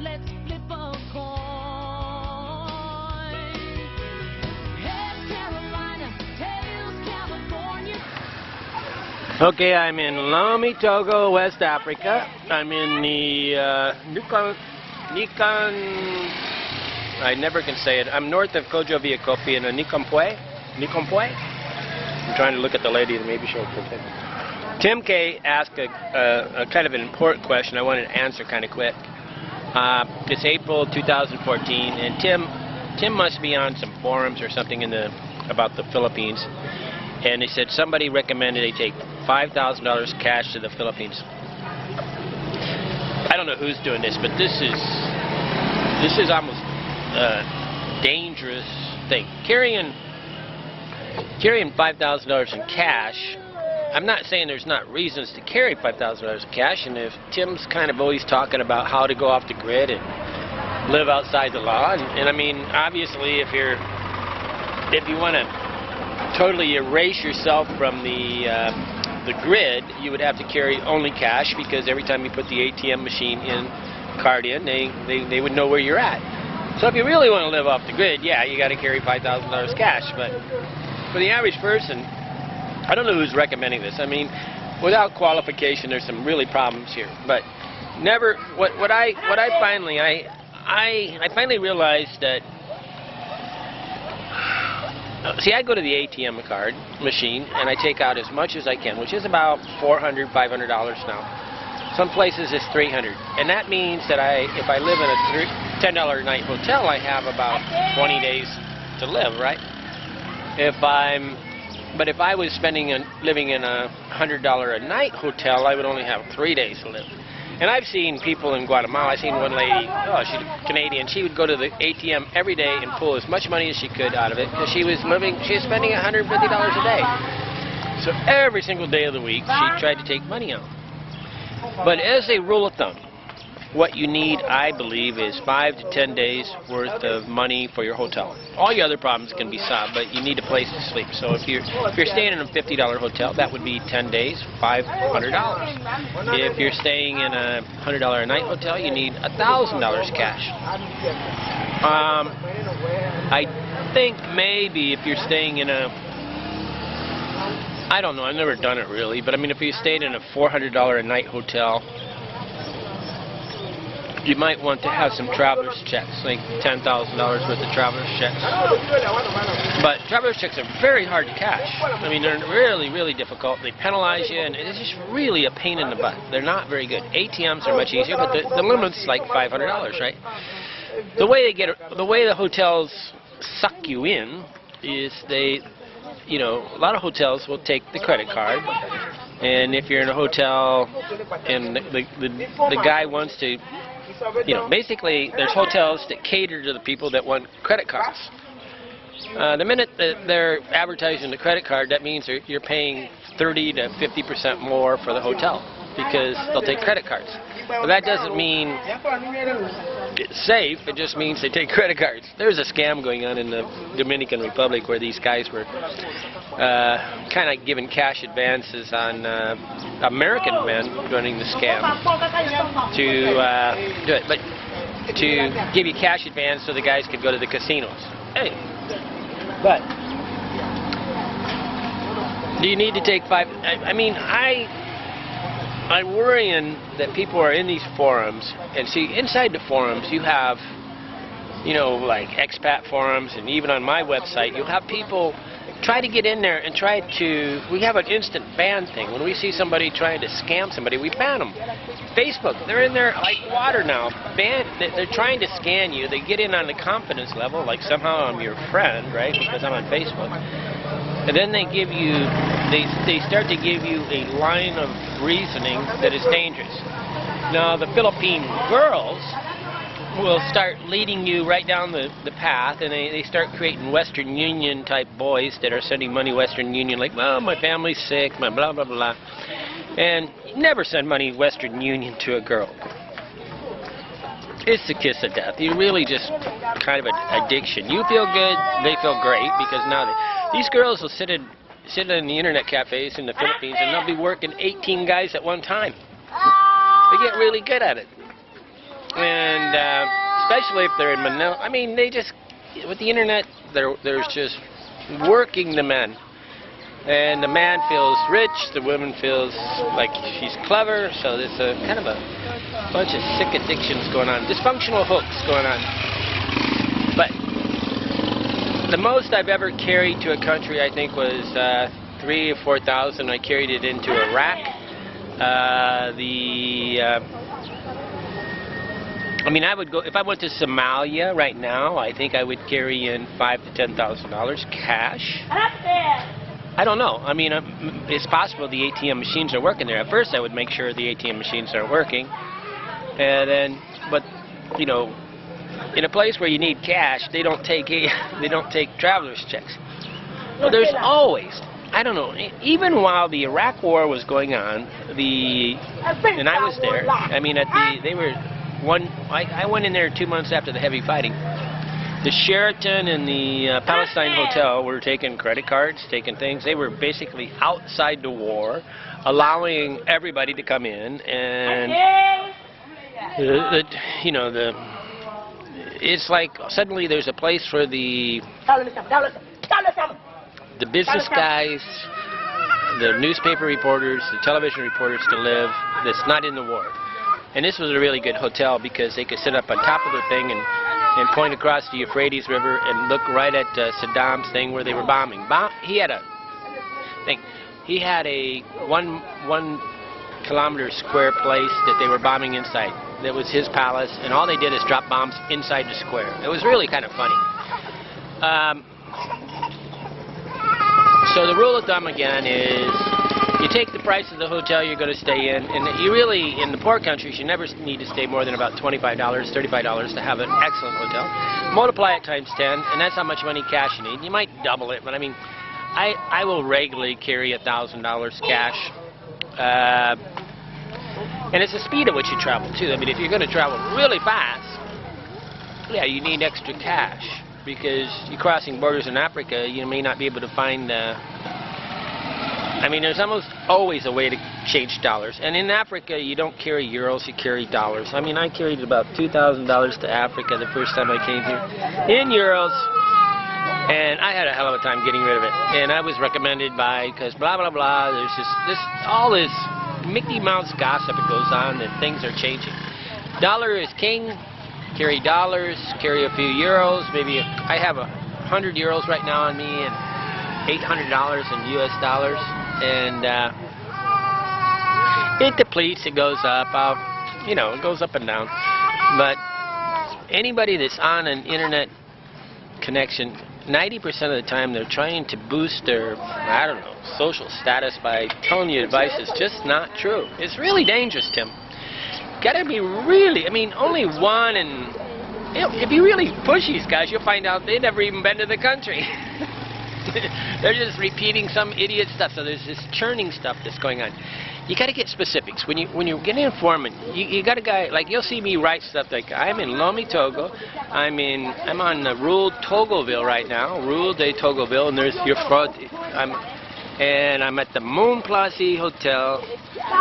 let's flip a coin. Head Carolina, tails California. Okay, I'm in Lomé, Togo, West Africa. I'm in the Nikan. I never can say it. I'm north of Kojo-Via-Kofi in a Nikompwe. I'm trying to look at the lady and maybe she'll pretend. Tim K asked a kind of an important question I wanted to answer kind of quick. It's April 2014, and Tim must be on some forums or something about the Philippines, and he said somebody recommended they take $5,000 cash to the Philippines. I don't know who's doing this, but this is almost a dangerous thing. Carrying $5,000 in cash. I'm not saying there's not reasons to carry $5,000 in cash, and if Tim's kind of always talking about how to go off the grid and live outside the law, and I mean, obviously, if you want to totally erase yourself from the grid, you would have to carry only cash, because every time you put the ATM machine card in, they would know where you're at. So if you really want to live off the grid, yeah, you got to carry $5,000 cash. But for the average person, I don't know who's recommending this. I mean, without qualification, there's some really problems here. But never. What I finally realized that. See, I go to the ATM card machine and I take out as much as I can, which is about $400, $500 now. Some places it's $300, and that means that if I live in a $10 a night hotel, I have about 20 days to live, right? But if I was living in a $100 a night hotel, I would only have 3 days to live. And I've seen people in Guatemala. I've seen one lady, she's Canadian. She would go to the ATM every day and pull as much money as she could out of it, because she was spending $150 a day. So every single day of the week, she tried to take money out. But as a rule of thumb, what you need, I believe, is 5 to 10 days worth of money for your hotel. All your other problems can be solved, but you need a place to sleep. So if you're staying in a $50 hotel, that would be 10 days, $500. If you're staying in a $100 a night hotel, you need $1,000 cash. I think maybe if you're staying in I don't know, I've never done it really, but I mean, if you stayed in a $400 a night hotel, you might want to have some traveler's checks, like $10,000 worth of traveler's checks. But traveler's checks are very hard to cash. I mean, they're really, really difficult. They penalize you, and it's just really a pain in the butt. They're not very good. ATMs are much easier, but the limit's like $500, right? The way the hotels suck you in is a lot of hotels will take the credit card, and if you're in a hotel and the guy wants to, basically there's hotels that cater to the people that want credit cards. The minute that they're advertising the credit card, that means you're paying 30 to 50% more for the hotel, because they'll take credit cards. But that doesn't mean it's safe, it just means they take credit cards. There's a scam going on in the Dominican Republic where these guys were kind of giving cash advances on American men running the scam to do it, but to give you cash advance so the guys could go to the casinos. Hey, but do you need to take I'm worrying that people are in these forums, and see, inside the forums you have, like expat forums, and even on my website you'll have people try to get in there and we have an instant ban thing. When we see somebody trying to scam somebody, we ban them. Facebook, they're in there like water now. They're trying to scan you. They get in on the confidence level, like somehow I'm your friend, right, because I'm on Facebook. And then they start to give you a line of reasoning that is dangerous. Now, the Philippine girls will start leading you right down the path, and they start creating Western Union type boys that are sending money Western Union, like, well, my family's sick, my blah, blah, blah. And never send money Western Union to a girl. It's the kiss of death. You really just kind of an addiction. You feel good, they feel great, because now these girls will sit in the internet cafes in the Philippines, and they'll be working 18 guys at one time. They get really good at it. And especially if they're in Manila. I mean, they just, with the internet, there's just working the men. And the man feels rich, the woman feels like she's clever, so there's a kind of a bunch of sick addictions going on, dysfunctional hooks going on. But the most I've ever carried to a country, I think, was 3,000 or 4,000. I carried it into Iraq. I mean, I would go, if I went to Somalia right now, I think I would carry in $5,000 to $10,000 cash. I don't know. I mean, it's possible the ATM machines are working there. At first, I would make sure the ATM machines are working, and then, but you know, in a place where you need cash, they don't take travelers' checks. But there's always, I don't know. Even while the Iraq War was going on, and I was there. I mean, I went in there 2 months after the heavy fighting. The Sheraton and the Palestine Hotel were taking credit cards, taking things. They were basically outside the war, allowing everybody to come in, and it's like suddenly there's a place for the business guys, the newspaper reporters, the television reporters to live that's not in the war. And this was a really good hotel because they could sit up on top of the thing and point across the Euphrates River and look right at Saddam's thing where they were bombing. He had a 1 kilometer square place that they were bombing inside. That was his palace, and all they did is drop bombs inside the square. It was really kind of funny. So the rule of thumb again is you take the price of the hotel you're going to stay in, and you really, in the poor countries, you never need to stay more than about $25, $35 to have an excellent hotel. Multiply it times 10, and that's how much money cash you need. You might double it, but I mean, I will regularly carry $1,000 cash. And it's the speed at which you travel, too. I mean, if you're going to travel really fast, yeah, you need extra cash, because you're crossing borders in Africa, you may not be able to find... I mean, there's almost always a way to change dollars. And in Africa, you don't carry euros, you carry dollars. I mean, I carried about $2,000 to Africa the first time I came here in euros. And I had a hell of a time getting rid of it. And I was recommended by, because blah, blah, blah, there's just all this Mickey Mouse gossip that goes on that things are changing. Dollar is king. Carry dollars, carry a few euros, maybe I have 100 euros right now on me and $800 in US dollars, and it depletes, it goes up, it goes up and down. But anybody that's on an internet connection, 90% of the time they're trying to boost their, I don't know, social status by telling you advice is just not true. It's really dangerous, Tim. Gotta be really, I mean, only one, and if you really push these guys, you'll find out they've never even been to the country. They're just repeating some idiot stuff. So there's this churning stuff that's going on. You got to get specifics. When you're getting an informant, you got a guy, like you'll see me write stuff like, I'm in Lomé, Togo. I'm on rural Togoville right now, rural de Togoville, and there's your fraud. I'm at the Moon Plaza Hotel.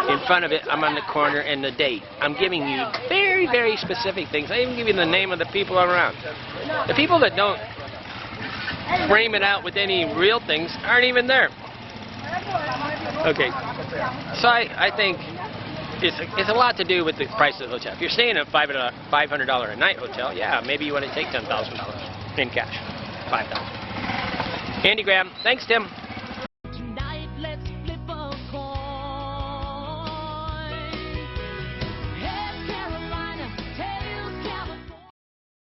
In front of it, I'm on the corner, and the date. I'm giving you very, very specific things. I even give you the name of the people around. The people that don't frame it out with any real things aren't even there. Okay, so I think it's a lot to do with the price of the hotel. If you're staying at a $500 a night hotel, yeah, maybe you want to take $10,000 in cash, $5,000. Andy Graham, thanks, Tim.